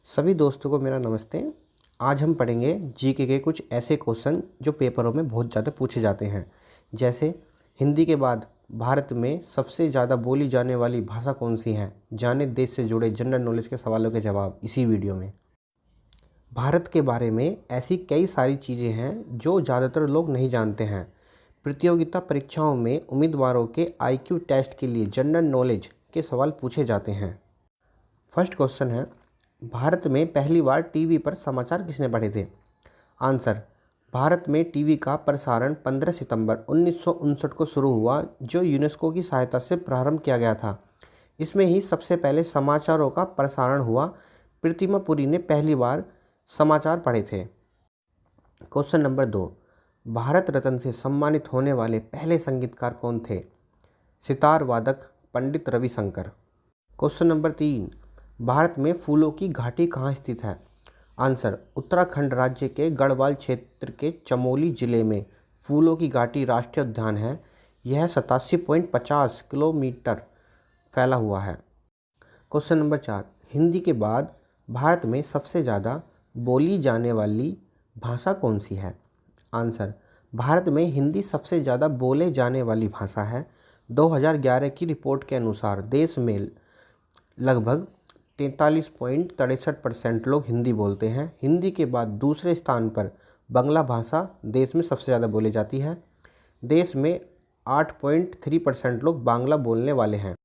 सभी दोस्तों को मेरा नमस्ते। आज हम पढ़ेंगे जीके के कुछ ऐसे क्वेश्चन जो पेपरों में बहुत ज़्यादा पूछे जाते हैं। जैसे हिंदी के बाद भारत में सबसे ज़्यादा बोली जाने वाली भाषा कौन सी है। जाने देश से जुड़े जनरल नॉलेज के सवालों के जवाब इसी वीडियो में। भारत के बारे में ऐसी कई सारी चीज़ें हैं जो ज़्यादातर लोग नहीं जानते हैं। प्रतियोगिता परीक्षाओं में उम्मीदवारों के IQ टेस्ट के लिए जनरल नॉलेज के सवाल पूछे जाते हैं। फर्स्ट क्वेश्चन है, भारत में पहली बार टीवी पर समाचार किसने पढ़े थे। आंसर, भारत में टीवी का प्रसारण 15 सितंबर 1959 को शुरू हुआ, जो यूनेस्को की सहायता से प्रारंभ किया गया था। इसमें ही सबसे पहले समाचारों का प्रसारण हुआ। प्रतिमा पुरी ने पहली बार समाचार पढ़े थे। क्वेश्चन नंबर 2, भारत रत्न से सम्मानित होने वाले पहले संगीतकार कौन थे। सितार वादक पंडित रविशंकर। क्वेश्चन नंबर 3, भारत में फूलों की घाटी कहाँ स्थित है। आंसर, उत्तराखंड राज्य के गढ़वाल क्षेत्र के चमोली जिले में फूलों की घाटी राष्ट्रीय उद्यान है। यह 87.50 किलोमीटर फैला हुआ है। क्वेश्चन नंबर 4, हिंदी के बाद भारत में सबसे ज़्यादा बोली जाने वाली भाषा कौन सी है। आंसर, भारत में हिंदी सबसे ज़्यादा बोले जाने वाली भाषा है। 2011 की रिपोर्ट के अनुसार देश में लगभग 43.63% लोग हिंदी बोलते हैं। हिंदी के बाद दूसरे स्थान पर बांग्ला भाषा देश में सबसे ज़्यादा बोली जाती है। देश में 8.3% लोग बांग्ला बोलने वाले हैं।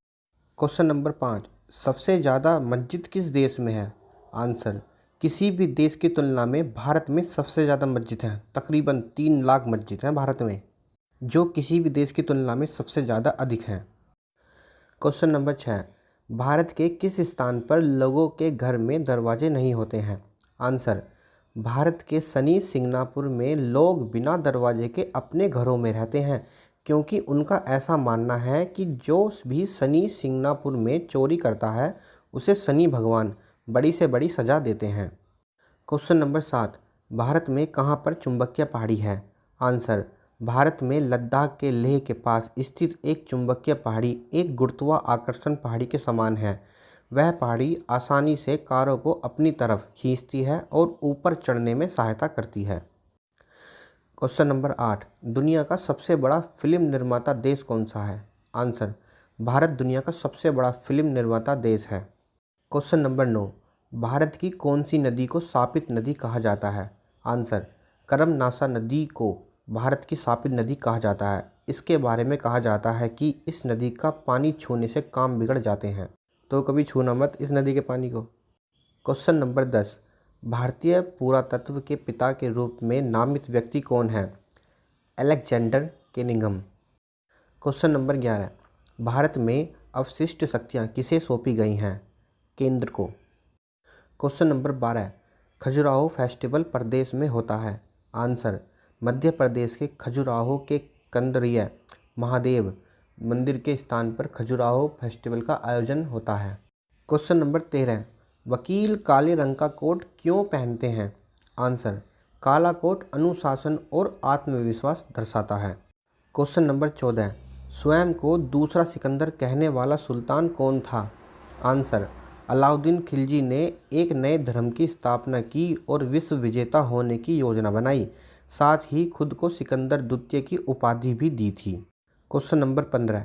क्वेश्चन नंबर 5, सबसे ज़्यादा मस्जिद किस देश में है। आंसर, किसी भी देश की तुलना में भारत में सबसे ज़्यादा मस्जिद हैं। तकरीबन 3 लाख मस्जिद हैं भारत में, जो किसी भी देश की तुलना में सबसे ज़्यादा अधिक हैं। क्वेश्चन नंबर 6, भारत के किस स्थान पर लोगों के घर में दरवाजे नहीं होते हैं। आंसर, भारत के शनि सिंगनापुर में लोग बिना दरवाजे के अपने घरों में रहते हैं, क्योंकि उनका ऐसा मानना है कि जो भी शनि सिंगनापुर में चोरी करता है उसे शनि भगवान बड़ी से बड़ी सज़ा देते हैं। क्वेश्चन नंबर 7, भारत में कहाँ पर चुंबकीय पहाड़ी है। आंसर, भारत में लद्दाख के लेह के पास स्थित एक चुंबकीय पहाड़ी एक गुरुत्वाकर्षण पहाड़ी के समान है। वह पहाड़ी आसानी से कारों को अपनी तरफ खींचती है और ऊपर चढ़ने में सहायता करती है। क्वेश्चन नंबर 8, दुनिया का सबसे बड़ा फिल्म निर्माता देश कौन सा है। आंसर, भारत दुनिया का सबसे बड़ा फिल्म निर्माता देश है। क्वेश्चन नंबर 9, भारत की कौन सी नदी को शापित नदी कहा जाता है। आंसर, करमनासा नदी को भारत की शापित नदी कहा जाता है। इसके बारे में कहा जाता है कि इस नदी का पानी छूने से काम बिगड़ जाते हैं, तो कभी छूना मत इस नदी के पानी को। क्वेश्चन नंबर 10, भारतीय पुरातत्व के पिता के रूप में नामित व्यक्ति कौन है। अलेक्जेंडर केनिंघम। क्वेश्चन नंबर 11, भारत में अवशिष्ट शक्तियाँ किसे सौंपी गई हैं। केंद्र को। क्वेश्चन नंबर 12, खजुराहो फेस्टिवल प्रदेश में होता है। आंसर, मध्य प्रदेश के खजुराहो के कंदरिया महादेव मंदिर के स्थान पर खजुराहो फेस्टिवल का आयोजन होता है। क्वेश्चन नंबर 13, वकील काले रंग का कोट क्यों पहनते हैं। आंसर, काला कोट अनुशासन और आत्मविश्वास दर्शाता है। क्वेश्चन नंबर 14, स्वयं को दूसरा सिकंदर कहने वाला सुल्तान कौन था। आंसर, अलाउद्दीन खिलजी ने एक नए धर्म की स्थापना की और विश्व विजेता होने की योजना बनाई। साथ ही खुद को सिकंदर द्वितीय की उपाधि भी दी थी। क्वेश्चन नंबर 15,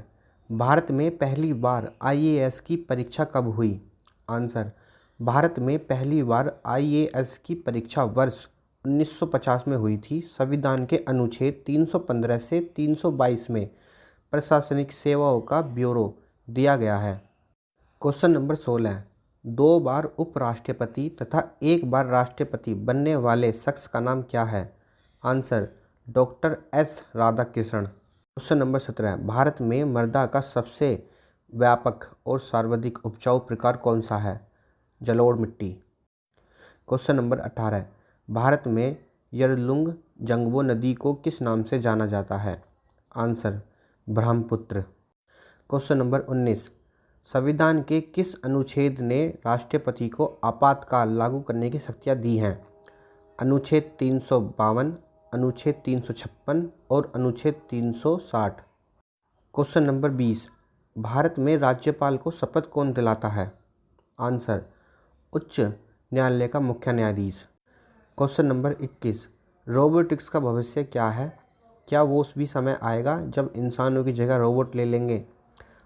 भारत में पहली बार IAS की परीक्षा कब हुई। आंसर, भारत में पहली बार IAS की परीक्षा वर्ष 1950 में हुई थी। संविधान के अनुच्छेद 315 से 322 में प्रशासनिक सेवाओं का ब्यूरो दिया गया है। क्वेश्चन नंबर 16, 2 बार उपराष्ट्रपति तथा 1 बार राष्ट्रपति बनने वाले शख्स का नाम क्या है। Answer, doctor S Radhakrishnan. Question number 17, Bharat में मृदा का सबसे व्यापक और सर्वाधिक उपजाऊ प्रकार कौन सा है। जलोढ़ मिट्टी। क्वेश्चन नंबर 18, भारत में यरलुंग जंगबो नदी को किस नाम से जाना जाता है। आंसर, ब्रह्मपुत्र। क्वेश्चन नंबर 19, संविधान के किस अनुच्छेद ने राष्ट्रपति को आपातकाल लागू करने की शक्तियाँ दी हैं। अनुच्छेद 352, अनुच्छेद 356 और अनुच्छेद 360। क्वेश्चन नंबर 20, भारत में राज्यपाल को शपथ कौन दिलाता है। आंसर, उच्च न्यायालय का मुख्य न्यायाधीश। क्वेश्चन नंबर 21, रोबोटिक्स का भविष्य क्या है? क्या वो भी समय आएगा जब इंसानों की जगह रोबोट ले लेंगे?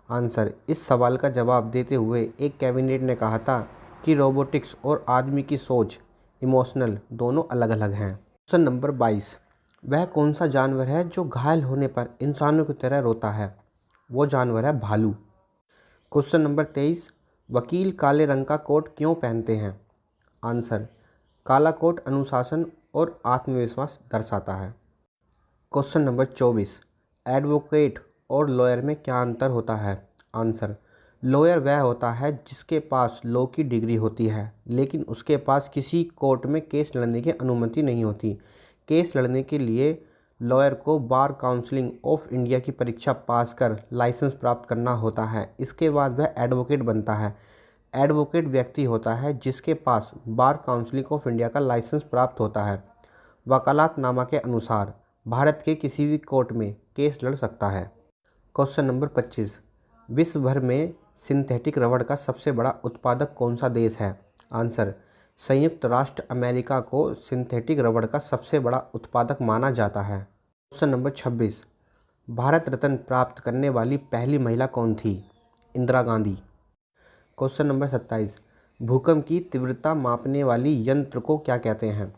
आंसर, इस सवाल का जवाब देते हुए एक कैबिनेट ने कहा था कि रोबोटिक्स और आदमी की सोच इमोशनल दोनों अलग अलग हैं। क्वेश्चन नंबर 22, वह कौन सा जानवर है जो घायल होने पर इंसानों की तरह रोता है? वो जानवर है भालू। क्वेश्चन नंबर 23, वकील काले रंग का कोट क्यों पहनते हैं? आंसर, काला कोट अनुशासन और आत्मविश्वास दर्शाता है। क्वेश्चन नंबर 24, एडवोकेट और लॉयर में क्या अंतर होता है? आंसर, लॉयर वह होता है जिसके पास लॉ की डिग्री होती है लेकिन उसके पास किसी कोर्ट में केस लड़ने की अनुमति नहीं होती। केस लड़ने के लिए लॉयर को बार काउंसिल ऑफ इंडिया की परीक्षा पास कर लाइसेंस प्राप्त करना होता है। इसके बाद वह एडवोकेट बनता है। एडवोकेट व्यक्ति होता है जिसके पास बार काउंसिल ऑफ इंडिया का लाइसेंस प्राप्त होता है। वकालतनामा के अनुसार भारत के किसी भी कोर्ट में केस लड़ सकता है। क्वेश्चन नंबर 25, विश्व भर में सिंथेटिक रबड़ का सबसे बड़ा उत्पादक कौन सा देश है? आंसर, संयुक्त राष्ट्र अमेरिका को सिंथेटिक रबड़ का सबसे बड़ा उत्पादक माना जाता है। क्वेश्चन नंबर 26, भारत रत्न प्राप्त करने वाली पहली महिला कौन थी? इंदिरा गांधी। क्वेश्चन नंबर 27, भूकंप की तीव्रता मापने वाली यंत्र को क्या कहते हैं?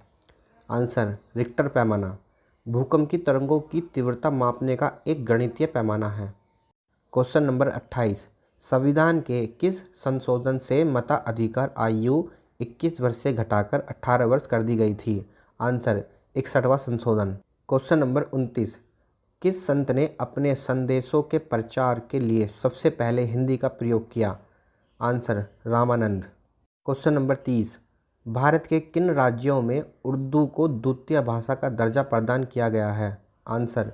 आंसर, रिक्टर पैमाना। भूकंप की तरंगों की तीव्रता मापने का एक गणितीय पैमाना है। क्वेश्चन नंबर 28, संविधान के किस संशोधन से मताधिकार आयु 21 वर्ष से घटाकर 18 वर्ष कर दी गई थी? आंसर, 61वां संशोधन। क्वेश्चन नंबर 29, किस संत ने अपने संदेशों के प्रचार के लिए सबसे पहले हिंदी का प्रयोग किया? Answer, Ramanand. Question number 30, Bharat के किन राज्यों में उर्दू को द्वितीय भाषा का दर्जा प्रदान किया गया है? आंसर,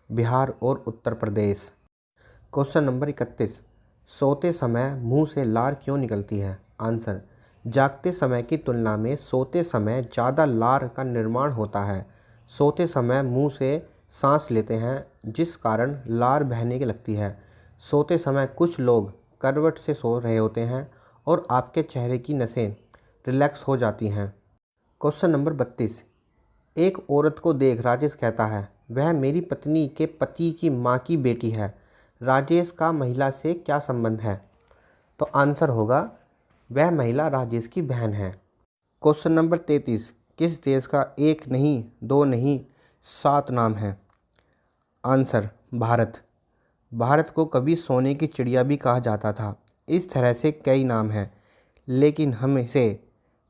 बिहार और उत्तर प्रदेश। क्वेश्चन नंबर 31, सोते समय मुंह से लार क्यों निकलती है? आंसर, जागते समय की तुलना में सोते समय ज़्यादा लार का निर्माण होता है। सोते समय मुंह से सांस लेते हैं जिस कारण लार बहने की लगती है। सोते समय कुछ लोग करवट से सो रहे होते हैं और आपके चेहरे की नसें रिलैक्स हो जाती हैं। क्वेश्चन नंबर 32, एक औरत को देख राजेश कहता है, वह मेरी पत्नी के पति की माँ की बेटी है। राजेश का महिला से क्या संबंध है? तो आंसर होगा, वह महिला राजेश की बहन है। क्वेश्चन नंबर 33, किस देश का एक नहीं, दो नहीं, 7 नाम है? आंसर, भारत। भारत को कभी सोने की चिड़िया भी कहा जाता था। इस तरह से कई नाम हैं, लेकिन हम इसे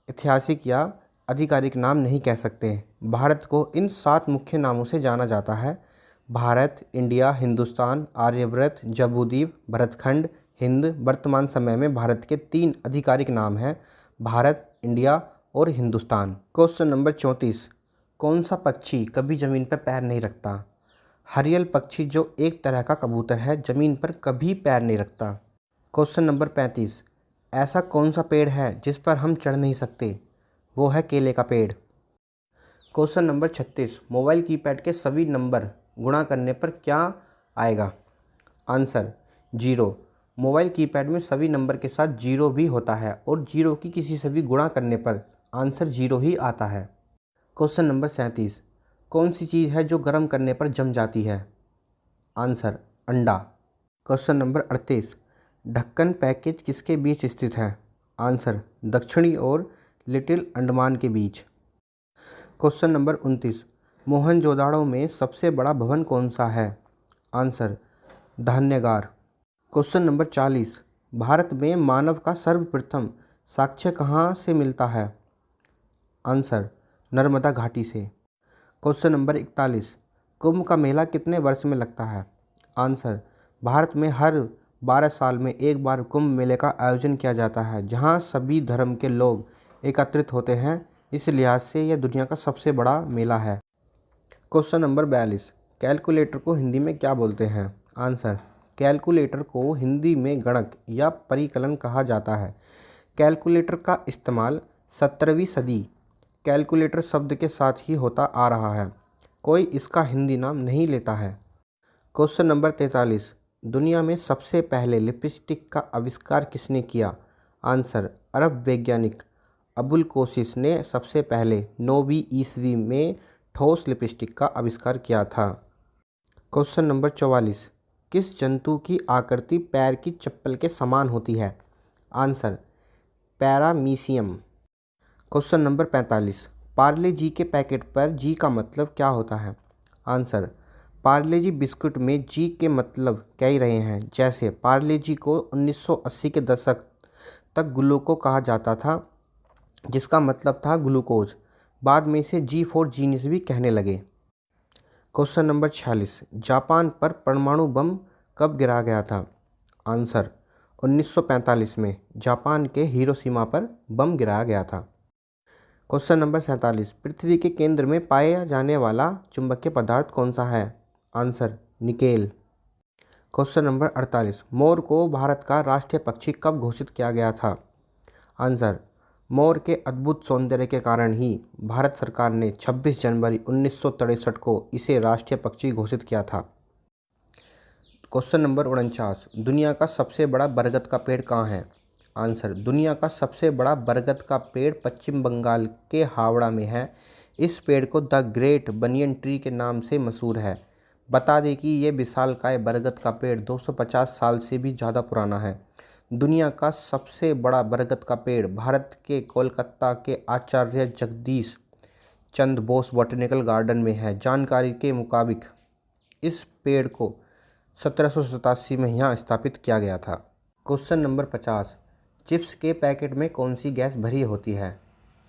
ऐतिहासिक या आधिकारिक नाम नहीं कह सकते। भारत को इन 7 मुख्य नामों से जाना जाता है: भारत, इंडिया, हिंदुस्तान, आर्यव्रत, जम्बूद्वीप, भरतखंड, हिंद। वर्तमान समय में भारत के 3 आधिकारिक नाम हैं: भारत, इंडिया और हिंदुस्तान। क्वेश्चन नंबर 34, कौन सा पक्षी कभी ज़मीन पर पैर नहीं रखता? हरियल पक्षी, जो एक तरह का कबूतर है, ज़मीन पर कभी पैर नहीं रखता। क्वेश्चन नंबर 35, ऐसा कौन सा पेड़ है जिस पर हम चढ़ नहीं सकते? वो है केले का पेड़। क्वेश्चन नंबर 36, मोबाइल कीपैड के सभी नंबर गुणा करने पर क्या आएगा? आंसर, 0। मोबाइल कीपैड में सभी नंबर के साथ 0 भी होता है और 0 की किसी से भी गुणा करने पर आंसर 0 ही आता है। क्वेश्चन नंबर 37, कौन सी चीज़ है जो गर्म करने पर जम जाती है? आंसर, अंडा। क्वेश्चन नंबर 38, ढक्कन पैकेज किसके बीच स्थित है? आंसर, दक्षिणी और लिटिल अंडमान के बीच। क्वेश्चन नंबर 29, मोहनजोदाड़ो में सबसे बड़ा भवन कौन सा है? आंसर, धान्यागार। क्वेश्चन नंबर 40, भारत में मानव का सर्वप्रथम साक्ष्य कहाँ से मिलता है? आंसर, नर्मदा घाटी से। क्वेश्चन नंबर 41, कुंभ का मेला कितने वर्ष में लगता है? आंसर, भारत में हर 12 साल में एक बार कुंभ मेले का आयोजन किया जाता है जहां सभी धर्म के लोग एकत्रित होते हैं। इस लिहाज से यह दुनिया का सबसे बड़ा मेला है। क्वेश्चन नंबर 42, कैलकुलेटर को हिंदी में क्या बोलते हैं? आंसर, कैलकुलेटर को हिंदी में गणक या परिकलन कहा जाता है। कैलकुलेटर का इस्तेमाल 17वीं सदी कैलकुलेटर शब्द के साथ ही होता आ रहा है। कोई इसका हिंदी नाम नहीं लेता है। क्वेश्चन नंबर 43, दुनिया में सबसे पहले लिपस्टिक का आविष्कार किसने किया? आंसर, अरब वैज्ञानिक अबुल कोशिश ने सबसे पहले 9वीं ईस्वी में ठोस लिपस्टिक का आविष्कार किया था? क्वेश्चन नंबर 44, किस जंतु की आकृति पैर की चप्पल के समान होती है? Answer, paramecium. Question number 45, Parle G के पैकेट पर जी का मतलब क्या होता है? आंसर, पार्ले जी बिस्कुट में जी के मतलब कई रहे हैं, जैसे पार्ले जी को 1980 के दशक तक ग्लूको कहा जाता था, जिसका मतलब था ग्लूकोज। बाद में इसे जी फॉर जीनियस भी कहने लगे। क्वेश्चन नंबर 46, जापान पर परमाणु बम कब गिराया गया था? आंसर, 1945 में जापान के हिरोशिमा पर बम गिराया गया था। क्वेश्चन नंबर 47, पृथ्वी के केंद्र में पाया जाने वाला चुंबकीय पदार्थ कौन सा है? Answer, nickel. क्वेश्चन नंबर 48, मोर को भारत का राष्ट्रीय पक्षी कब घोषित किया गया था? आंसर, मोर के अद्भुत सौंदर्य के कारण ही भारत सरकार ने 26 जनवरी 1963 को इसे राष्ट्रीय पक्षी घोषित किया था। क्वेश्चन नंबर 49, दुनिया का सबसे बड़ा बरगद का पेड़ कहाँ है? आंसर, दुनिया का सबसे बड़ा बरगद का पेड़ पश्चिम बंगाल के हावड़ा में है। इस पेड़ को द ग्रेट बनियन ट्री के नाम से मशहूर है। बता दें कि ये विशालकाय बरगद का पेड़ 250 साल से भी ज़्यादा पुराना है। दुनिया का सबसे बड़ा बरगद का पेड़ भारत के कोलकाता के आचार्य जगदीश चंद्र बोस बॉटनिकल गार्डन में है। जानकारी के मुताबिक इस पेड़ को 1787 में यहाँ स्थापित किया गया था। क्वेश्चन नंबर 50, चिप्स के पैकेट में कौन सी गैस भरी होती है?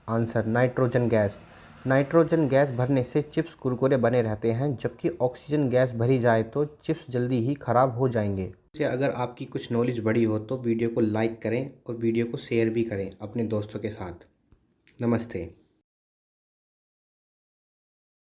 Answer, nitrogen gas. Nitrogen gas भरने से चिप्स कुरकुरे बने रहते हैं, जबकि ऑक्सीजन गैस भरी जाए तो चिप्स जल्दी ही ख़राब हो जाएंगे। अगर आपकी कुछ नॉलेज बढ़ी हो तो वीडियो को लाइक करें और वीडियो को शेयर भी करें अपने दोस्तों के साथ। नमस्ते।